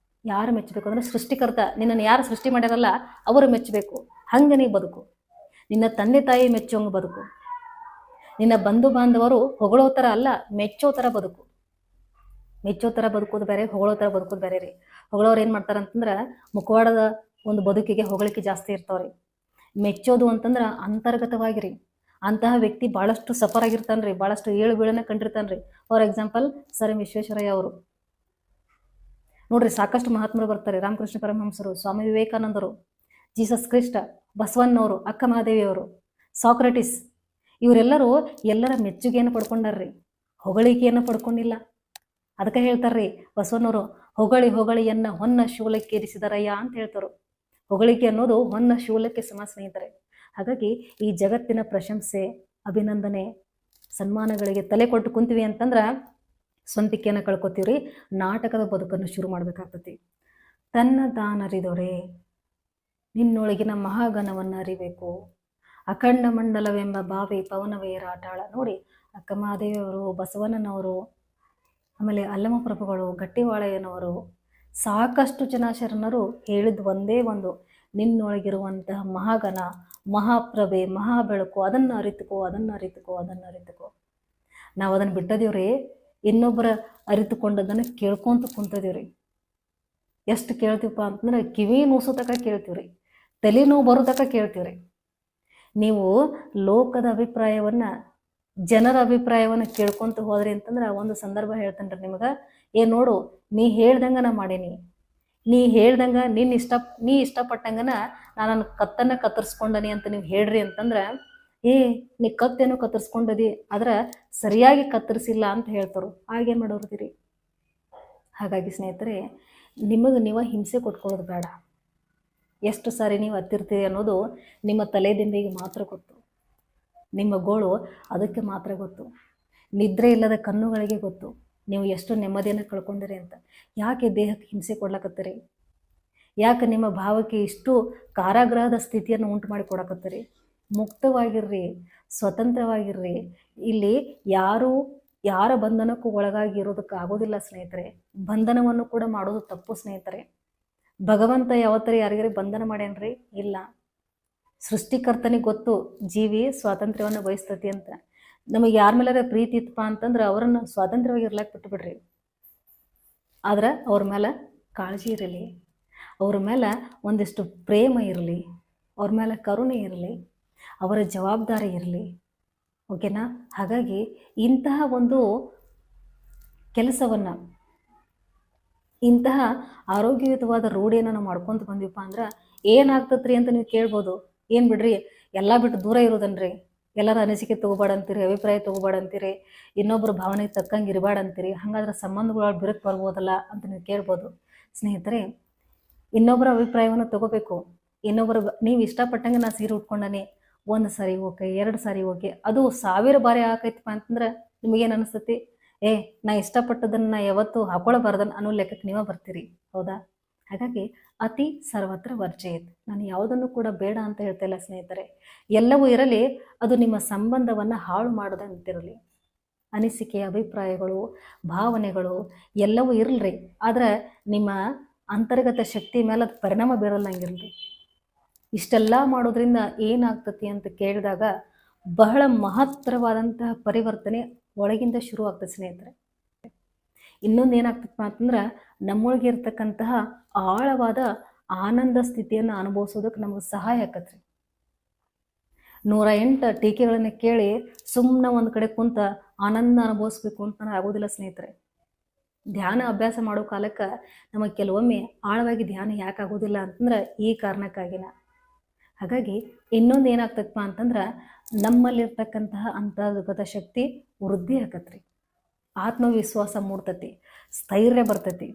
ಯಾರು ಮೆಚ್ಚಬೇಕು ಅಂದ್ರೆ ಸೃಷ್ಟಿಕರ್ತ, ನಿನ್ನನ್ನು ಯಾರು ಸೃಷ್ಟಿ ಮಾಡ್ಯಾರಲ್ಲ ಅವರು ಮೆಚ್ಚಬೇಕು. ಹಂಗೆ ನೀ ಬದುಕು. ನಿನ್ನ ತಂದೆ ತಾಯಿ ಮೆಚ್ಚೋಂಗೆ ಬದುಕು. ನಿನ್ನ ಬಂಧು ಬಾಂಧವರು ಹೊಗಳೋ ಥರ ಅಲ್ಲ, ಮೆಚ್ಚೋ ಥರ ಬದುಕು. ಮೆಚ್ಚೋ ಥರ ಬದುಕೋದು ಬೇರೆ, ಹೊಗಳೋ ಥರ ಬದುಕೋದು ಬೇರೆ ರೀ. ಹೊಗಳೋರು ಏನು ಮಾಡ್ತಾರಂತಂದ್ರೆ ಮುಖವಾಡದ ಒಂದು ಬದುಕಿಗೆ ಹೊಗಳಿಕೆ ಜಾಸ್ತಿ ಇರ್ತಾವ್ರಿ. ಮೆಚ್ಚೋದು ಅಂತಂದ್ರೆ ಅಂತರ್ಗತವಾಗಿರಿ. ಅಂತಹ ವ್ಯಕ್ತಿ ಭಾಳಷ್ಟು ಸಫರ್ ಆಗಿರ್ತಾನೆ ರೀ, ಭಾಳಷ್ಟು ಏಳು ಬೀಳನ್ನ ಕಂಡಿರ್ತಾನೆ ರೀ. For example sir M Visvesvaraya ಅವರು ನೋಡ್ರಿ, ಸಾಕಷ್ಟು ಮಹಾತ್ಮರು ಬರ್ತಾರೆ. ರಾಮಕೃಷ್ಣ ಪರಮಹಂಸರು, ಸ್ವಾಮಿ ವಿವೇಕಾನಂದರು, ಜೀಸಸ್ ಕ್ರಿಸ್ಟ, ಬಸವಣ್ಣವರು, ಅಕ್ಕ ಮಹಾದೇವಿಯವರು, ಸಾಕ್ರೆಟಿಸ್, ಇವರೆಲ್ಲರೂ ಎಲ್ಲರ ಮೆಚ್ಚುಗೆಯನ್ನು ಪಡ್ಕೊಂಡಾರ್ರಿ, ಹೊಗಳಿಕೆಯನ್ನು ಪಡ್ಕೊಂಡಿಲ್ಲ. ಅದಕ್ಕೆ ಹೇಳ್ತಾರ್ರಿ ಬಸವಣ್ಣವರು, ಹೊಗಳಿಯನ್ನ ಹೊನ್ನ ಶೂಲಕ್ಕೇರಿಸಿದರಯ್ಯ ಅಂತ ಹೇಳ್ತಾರು. ಹೊಗಳಿಕೆ ಅನ್ನೋದು ಹೊನ್ನ ಶೂಲಕ್ಕೆ ಸಮ ಸ್ನೇಹಿತರೆ. ಹಾಗಾಗಿ ಈ ಜಗತ್ತಿನ ಪ್ರಶಂಸೆ, ಅಭಿನಂದನೆ, ಸನ್ಮಾನಗಳಿಗೆ ತಲೆ ಕೊಟ್ಟು ಕುಂತೀವಿ ಅಂತಂದ್ರೆ ಸ್ವಂತಿಕೆಯನ್ನು ಕಳ್ಕೊತೀವ್ರಿ. ನಾಟಕದ ಬದುಕನ್ನು ಶುರು ಮಾಡಬೇಕಾಗ್ತತಿ. ತನ್ನ ತಾನರಿದೊರೆ ನಿನ್ನೊಳಗಿನ ಮಹಾಗಣವನ್ನು ಅರಿಬೇಕು. ಅಖಂಡ ಮಂಡಲವೆಂಬ ಬಾವಿ ಪವನವೇ ರಾಟಾಳ. ನೋಡಿ, ಅಕ್ಕ ಮಹಾದೇವಿಯವರು, ಬಸವಣ್ಣನವರು, ಆಮೇಲೆ ಅಲ್ಲಮ ಪ್ರಭುಗಳು, ಗಟ್ಟಿವಾಳಯ್ಯನವರು, ಸಾಕಷ್ಟು ಜನ ಶರಣರು ಹೇಳಿದ್ದು ಒಂದೇ ಒಂದು, ನಿನ್ನೊಳಗಿರುವಂತಹ ಮಹಾಗಣ, ಮಹಾಪ್ರಭೆ, ಮಹಾಬೆಳಕು, ಅದನ್ನು ಅರಿತುಕೋ. ನಾವು ಅದನ್ನು ಬಿಟ್ಟದೇವ್ರಿ, ಇನ್ನೊಬ್ಬರ ಅರಿತುಕೊಂಡದನ್ನು ಕೇಳ್ಕೊಂತ ಕುಂತದೇವ್ರಿ. ಎಷ್ಟು ಕೇಳ್ತೀವಪ್ಪ ಅಂತಂದ್ರೆ ಕಿವಿ ನೂಸೋ ತನಕ ಕೇಳ್ತೀವ್ರಿ, ತಲೆ ನೋವು ಬರೋ ತನಕ ಕೇಳ್ತೀವ್ರಿ. ನೀವು ಲೋಕದ ಅಭಿಪ್ರಾಯವನ್ನು, ಜನರ ಅಭಿಪ್ರಾಯವನ್ನು ಕೇಳ್ಕೊಂತ ಹೋದ್ರಿ ಅಂತಂದ್ರೆ ಒಂದು ಸಂದರ್ಭ ಹೇಳ್ತೇನೆ ರೀ ನಿಮಗೆ. ನೋಡು, ನೀ ಹೇಳ್ದಂಗೆ ನಾ ಮಾಡೀನಿ, ನೀ ಹೇಳ್ದಂಗೆ ನೀ ಇಷ್ಟಪಟ್ಟಂಗನ ನಾನು ಕತ್ತನ್ನು ಕತ್ತರಿಸ್ಕೊಂಡನಿ ಅಂತ ನೀವು ಹೇಳ್ರಿ ಅಂತಂದ್ರೆ, ನೀ ಕತ್ತೇನೋ ಕತ್ತರಿಸ್ಕೊಂಡದಿ, ಆದ್ರೆ ಸರಿಯಾಗಿ ಕತ್ತರಿಸಿಲ್ಲ ಅಂತ ಹೇಳ್ತಾರು. ಹಾಗೇನು ಮಾಡೋರ್ದಿರಿ? ಹಾಗಾಗಿ ಸ್ನೇಹಿತರೆ, ನಿಮಗೆ ನೀವು ಹಿಂಸೆ ಕೊಟ್ಕೊಳ್ಳೋದು ಬೇಡ. ಎಷ್ಟು ಸಾರಿ ನೀವು ಹತ್ತಿರ್ತೀರಿ ಅನ್ನೋದು ನಿಮ್ಮ ತಲೆದಿಂಬಿಗೆ ಮಾತ್ರ ಗೊತ್ತು, ನಿಮ್ಮ ಗೋಳು ಅದಕ್ಕೆ ಮಾತ್ರ ಗೊತ್ತು, ನಿದ್ರೆ ಇಲ್ಲದ ಕಣ್ಣುಗಳಿಗೆ ಗೊತ್ತು ನೀವು ಎಷ್ಟು ನೆಮ್ಮದಿಯನ್ನು ಕಳ್ಕೊಂಡಿರಿ ಅಂತ. ಯಾಕೆ ದೇಹಕ್ಕೆ ಹಿಂಸೆ ಕೊಡ್ಲಕತ್ತೀರಿ? ಯಾಕೆ ನಿಮ್ಮ ಭಾವಕ್ಕೆ ಇಷ್ಟು ಕಾರಾಗೃಹದ ಸ್ಥಿತಿಯನ್ನು ಉಂಟು ಮಾಡಿ ಕೊಡಕತ್ತೀರಿ? ಮುಕ್ತವಾಗಿರ್ರಿ, ಸ್ವತಂತ್ರವಾಗಿರ್ರಿ. ಇಲ್ಲಿ ಯಾರ ಬಂಧನಕ್ಕೂ ಒಳಗಾಗಿರೋದಕ್ಕೆ ಆಗೋದಿಲ್ಲ ಸ್ನೇಹಿತರೆ. ಬಂಧನವನ್ನು ಕೂಡ ಮಾಡೋದು ತಪ್ಪು ಸ್ನೇಹಿತರೆ. ಭಗವಂತ ಯಾವತ್ತರಿ ಯಾರಿಗಾರಿ ಬಂಧನ ಮಾಡ್ಯಾನ್ರಿ? ಇಲ್ಲ. ಸೃಷ್ಟಿಕರ್ತನಿಗೆ ಗೊತ್ತು ಜೀವಿ ಸ್ವಾತಂತ್ರ್ಯವನ್ನು ಬಯಸ್ತತಿ ಅಂತ. ನಮಗೆ ಯಾರ ಮೇಲೆ ಪ್ರೀತಿ ಇತ್ತಪ್ಪ ಅಂತಂದ್ರೆ ಅವರನ್ನು ಸ್ವಾತಂತ್ರ್ಯವಾಗಿ ಇರ್ಲಾಕ್ ಬಿಟ್ಟುಬಿಡ್ರಿ. ಆದ್ರೆ ಅವ್ರ ಮೇಲೆ ಕಾಳಜಿ ಇರಲಿ, ಅವ್ರ ಮೇಲೆ ಒಂದಿಷ್ಟು ಪ್ರೇಮ ಇರಲಿ, ಅವ್ರ ಮೇಲೆ ಕರುಣೆ ಇರಲಿ, ಅವರ ಜವಾಬ್ದಾರಿ ಇರಲಿ, ಓಕೆನಾ? ಹಾಗಾಗಿ ಇಂತಹ ಒಂದು ಕೆಲಸವನ್ನು ಇಂತಹ ಆರೋಗ್ಯಯುತವಾದ ರೂಢಿಯನ್ನು ನಾವು ಮಾಡ್ಕೊಂತ ಬಂದಿವಪ್ಪ ಅಂದ್ರೆ ಏನಾಗ್ತತ್ರಿ ಅಂತ ನೀವು ಕೇಳ್ಬೋದು. ಏನು ಬಿಡ್ರಿ ಎಲ್ಲ ಬಿಟ್ಟು ದೂರ ಇರೋದನ್ರಿ, ಎಲ್ಲರ ಅನಿಸಿಕೆ ತೊಗೋಬೇಡ ಅಂತೀರಿ, ಅಭಿಪ್ರಾಯ ತೊಗೋಬೇಡ ಅಂತೀರಿ, ಇನ್ನೊಬ್ಬರ ಭಾವನೆಗೆ ತಕ್ಕಂಗೆ ಇರಬೇಡ ಅಂತೀರಿ, ಹಾಗಾದ್ರೆ ಸಂಬಂಧಗಳು ಬಿರುಕು ಬರ್ಬೋದಲ್ಲ ಅಂತ ನೀವು ಕೇಳ್ಬೋದು. ಸ್ನೇಹಿತರೆ, ಇನ್ನೊಬ್ಬರ ಅಭಿಪ್ರಾಯವನ್ನು ತಗೋಬೇಕು. ನೀವು ಇಷ್ಟಪಟ್ಟಂಗೆ ನಾ ಸೀರೆ ಉಟ್ಕೊಂಡನೆ 1 ಸಾರಿ ಓಕೆ, 2 ಸಾರಿ ಓಕೆ, ಅದು 1000 ಬಾರಿ ಹಾಕೈತಪ್ಪ ಅಂತಂದ್ರೆ ನಿಮಗೇನು ಅನಿಸ್ತತಿ? ನಾ ಇಷ್ಟಪಟ್ಟದನ್ನು ನಾ ಯಾವತ್ತೂ ಹಾಕೊಳ್ಳಬಾರ್ದನ್ ಅನ್ನೋ ಲೆಕ್ಕಕ್ಕೆ ನೀವೇ ಬರ್ತೀರಿ, ಹೌದಾ? ಹಾಗಾಗಿ ಅತಿ ಸರ್ವತ್ರ ವರ್ಜಯೇತ್. ನಾನು ಯಾವುದನ್ನು ಕೂಡ ಬೇಡ ಅಂತ ಹೇಳ್ತಾ ಇಲ್ಲ ಸ್ನೇಹಿತರೆ. ಎಲ್ಲವೂ ಇರಲಿ, ಅದು ನಿಮ್ಮ ಸಂಬಂಧವನ್ನು ಹಾಳು ಮಾಡದಂತಿರಲಿ. ಅನಿಸಿಕೆ, ಅಭಿಪ್ರಾಯಗಳು, ಭಾವನೆಗಳು ಎಲ್ಲವೂ ಇರಲ್ರಿ, ಆದ್ರೆ ನಿಮ್ಮ ಅಂತರ್ಗತ ಶಕ್ತಿ ಮೇಲೆ ಅದು ಪರಿಣಾಮ ಬೀರಲ್ಲಂಗಿರಲ್ರಿ. ಇಷ್ಟೆಲ್ಲ ಮಾಡೋದ್ರಿಂದ ಏನಾಗ್ತತಿ ಅಂತ ಕೇಳಿದಾಗ ಬಹಳ ಮಹತ್ತರವಾದಂತಹ ಪರಿವರ್ತನೆ ಒಳಗಿಂದ ಶುರು ಆಗ್ತದೆ ಸ್ನೇಹಿತರೆ. ಇನ್ನೊಂದು ಏನಾಗ್ತಪ್ಪ ಅಂತಂದ್ರೆ ನಮ್ಮೊಳಗೆ ಇರ್ತಕ್ಕಂತಹ ಆಳವಾದ ಆನಂದ ಸ್ಥಿತಿಯನ್ನು ಅನುಭವಿಸೋದಕ್ಕೆ ನಮಗೆ ಸಹಾಯ ಆಕತ್ರಿ. 108 ಟೀಕೆಗಳನ್ನು ಕೇಳಿ ಸುಮ್ಮನೆ ಒಂದು ಕಡೆ ಕುಂತ ಆನಂದ ಅನುಭವಿಸ್ಬೇಕು ಅಂತ ಆಗೋದಿಲ್ಲ ಸ್ನೇಹಿತರೆ. ಧ್ಯಾನ ಅಭ್ಯಾಸ ಮಾಡೋ ಕಾಲಕ್ಕೆ ನಮಗೆ ಕೆಲವೊಮ್ಮೆ ಆಳವಾಗಿ ಧ್ಯಾನ ಯಾಕೆ ಆಗೋದಿಲ್ಲ ಅಂತಂದ್ರೆ ಈ ಕಾರಣಕ್ಕಾಗಿನ. ಹಾಗಾಗಿ ಇನ್ನೊಂದು ಏನಾಗ್ತದಪ್ಪ ಅಂತಂದ್ರೆ ನಮ್ಮಲ್ಲಿರ್ತಕ್ಕಂತಹ ಅಂತರ್ಗತ ಶಕ್ತಿ ವೃದ್ಧಿ ಆಕತ್ರಿ, ಆತ್ಮವಿಶ್ವಾಸ ಮೂಡ್ತತಿ, ಸ್ಥೈರ್ಯ ಬರ್ತತಿ,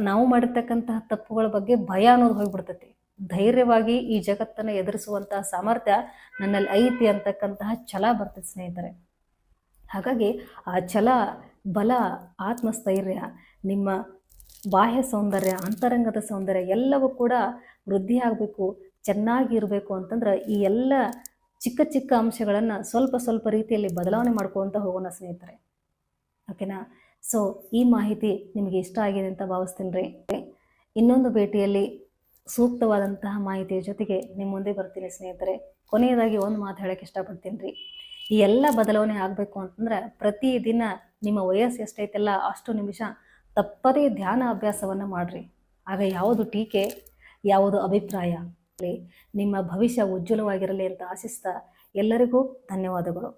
ನಾವು ಮಾಡಿರ್ತಕ್ಕಂತಹ ತಪ್ಪುಗಳ ಬಗ್ಗೆ ಭಯ ಅನ್ನೋದು ಹೋಗ್ಬಿಡ್ತತಿ. ಧೈರ್ಯವಾಗಿ ಈ ಜಗತ್ತನ್ನು ಎದುರಿಸುವಂತಹ ಸಾಮರ್ಥ್ಯ ನನ್ನಲ್ಲಿ ಐತಿ ಅಂತಕ್ಕಂತಹ ಛಲ ಬರ್ತದೆ ಸ್ನೇಹಿತರೆ. ಹಾಗಾಗಿ ಆ ಛಲ, ಬಲ, ಆತ್ಮಸ್ಥೈರ್ಯ, ನಿಮ್ಮ ಬಾಹ್ಯ ಸೌಂದರ್ಯ, ಅಂತರಂಗದ ಸೌಂದರ್ಯ ಎಲ್ಲವೂ ಕೂಡ ವೃದ್ಧಿ ಆಗಬೇಕು, ಚೆನ್ನಾಗಿರಬೇಕು ಅಂತಂದ್ರೆ ಈ ಎಲ್ಲ ಚಿಕ್ಕ ಚಿಕ್ಕ ಅಂಶಗಳನ್ನು ಸ್ವಲ್ಪ ಸ್ವಲ್ಪ ರೀತಿಯಲ್ಲಿ ಬದಲಾವಣೆ ಮಾಡ್ಕೊಳ್ತಾ ಹೋಗೋಣ ಸ್ನೇಹಿತರೆ. ಓಕೆನಾ? ಸೊ ಈ ಮಾಹಿತಿ ನಿಮಗೆ ಇಷ್ಟ ಆಗಿದೆ ಅಂತ ಭಾವಿಸ್ತೀನಿ ರೀ. ಇನ್ನೊಂದು ಭೇಟಿಯಲ್ಲಿ ಸೂಕ್ತವಾದಂತಹ ಮಾಹಿತಿಯ ಜೊತೆಗೆ ನಿಮ್ಮ ಮುಂದೆ ಬರ್ತೀನಿ ಸ್ನೇಹಿತರೆ. ಕೊನೆಯದಾಗಿ ಒಂದು ಮಾತು ಹೇಳಕ್ಕೆ ಇಷ್ಟಪಡ್ತೀನಿ ರೀ. ಈ ಎಲ್ಲ ಬದಲಾವಣೆ ಆಗಬೇಕು ಅಂತಂದ್ರೆ ಪ್ರತಿದಿನ ನಿಮ್ಮ ವಯಸ್ಸು ಎಷ್ಟೈತೆಲ್ಲ ಅಷ್ಟು ನಿಮಿಷ ತಪ್ಪದೇ ಧ್ಯಾನ ಅಭ್ಯಾಸವನ್ನು ಮಾಡಿರಿ. ಆಗ ಯಾವುದು ಟೀಕೆ, ಯಾವುದು ಅಭಿಪ್ರಾಯ, ನಿಮ್ಮ ಭವಿಷ್ಯ ಉಜ್ವಲವಾಗಿರಲಿ ಅಂತ ಆಶಿಸ್ತಾ ಎಲ್ಲರಿಗೂ ಧನ್ಯವಾದಗಳು.